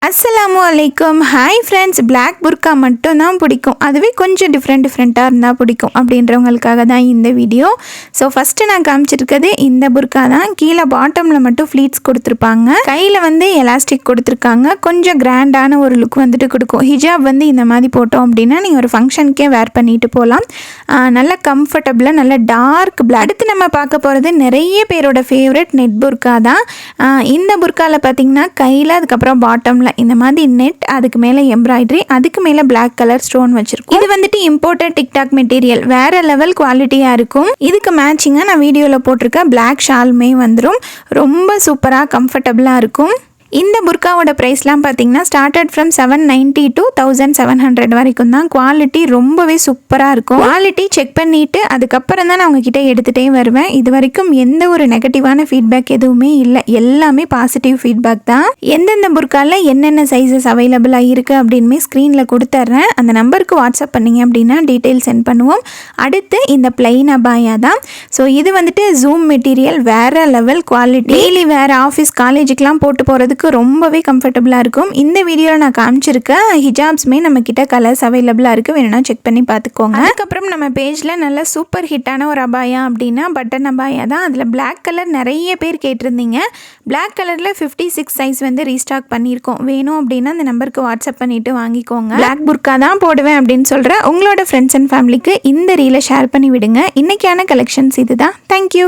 அஸ்ஸலாமு அலைக்கும். Hi friends, black burqa மட்டும் தான் பிடிக்கும், அதுவே கொஞ்சம் டிஃப்ரெண்ட்டாக இருந்தால் பிடிக்கும் அப்படின்றவங்களுக்காக தான் இந்த வீடியோ. ஸோ ஃபஸ்ட்டு நான் காமிச்சிருக்கிறது இந்த புர்கா தான். கீழே பாட்டமில் மட்டும் ஃப்ளீட்ஸ் கொடுத்துருப்பாங்க, கையில் வந்து எலாஸ்டிக் கொடுத்துருக்காங்க. கொஞ்சம் கிராண்டான ஒரு லுக் வந்துட்டு கொடுக்கும். ஹிஜாப் வந்து இந்த மாதிரி போட்டோம் அப்படின்னா நீங்கள் ஒரு ஃபங்க்ஷனுக்கே வேர் பண்ணிட்டு போகலாம். நல்ல கம்ஃபர்டபுளாக நல்ல டார்க் பிளாக். அடுத்து நம்ம பார்க்க போகிறது நிறைய பேரோட ஃபேவரட் நெட் புர்கா தான். இந்த புர்காவில் பார்த்திங்கன்னா கையில் அதுக்கப்புறம் பாட்டமில் இந்த மாதிரி நெட், அதுக்கு மேலே எம்ப்ராய்டரி, அதுக்கு மேலே பிளாக் கலர் ஸ்டோன் வச்சிருக்கும். இது வந்துட்டு இம்போர்ட்டட் டிக்டாக் மெட்டீரியல், வேற லெவல் குவாலிட்டியாக இருக்கும். இதுக்கு மேட்சிங்காக நான் வீடியோவில் போட்டிருக்க பிளாக் ஷாலுமே வந்துடும். ரொம்ப சூப்பராக கம்ஃபர்டபுளாக இருக்கும். இந்த புர்காவோட ப்ரைஸ்லாம் பார்த்தீங்கன்னா ஸ்டார்டட் ஃப்ரம் 790 to 1700 வரைக்கும் தான். குவாலிட்டி ரொம்பவே சூப்பராக இருக்கும். குவாலிட்டி செக் பண்ணிவிட்டு அதுக்கப்புறம் தான் நான் உங்ககிட்ட எடுத்துகிட்டே வருவேன். இது வரைக்கும் எந்த ஒரு நெகட்டிவான ஃபீட்பேக் எதுவுமே இல்லை, எல்லாமே பாசிட்டிவ் ஃபீட்பேக் தான். எந்தெந்த புர்காவில் என்னென்ன சைஸஸ் அவைலபிளாக இருக்குது அப்படின்மே ஸ்க்ரீனில் கொடுத்துட்றேன். அந்த நம்பருக்கு வாட்ஸ்அப் பண்ணிங்க அப்படின்னா டீட்டெயில் சென்ட் பண்ணுவோம். அடுத்து இந்த பிளைன் அபாயா தான். ஸோ இது வந்துட்டு ஜூம் மெட்டீரியல், வேறு லெவல் குவாலிட்டி. டெய்லி வேறு ஆஃபீஸ் காலேஜுக்கெலாம் போட்டு போகிறதுக்கு ரொம்பவே கம்ஃபர்டபுளாக இருக்கும். இந்த வீடியோவில் நான் காமிச்சிருக்க ஹிஜாப்ஸுமே நம்மக்கிட்ட கலர்ஸ் அவைலபிளாக இருக்குது, வேணும்னா செக் பண்ணி பார்த்துக்கோங்க. அதுக்கப்புறம் நம்ம பேஜில் நல்ல சூப்பர் ஹிட்டான ஒரு அபாயா அப்படின்னா பட்டன் அபாயா தான். அதில் பிளாக் கலர் நிறைய பேர் கேட்டிருந்தீங்க. பிளாக் கலரில் 56 சைஸ் வந்து ரீஸ்டாக் பண்ணியிருக்கோம். வேணும் அப்படின்னா அந்த நம்பருக்கு வாட்ஸ்அப் பண்ணிவிட்டு வாங்கிக்கோங்க. பிளாக் புர்கா தான் போடுவேன் அப்படின்னு சொல்கிற உங்களோட ஃப்ரெண்ட்ஸ் அண்ட் ஃபேமிலிக்கு இந்த ரீலை ஷேர் பண்ணி விடுங்க. இன்றைக்கான கலெக்ஷன்ஸ் இது தான். தேங்க்யூ.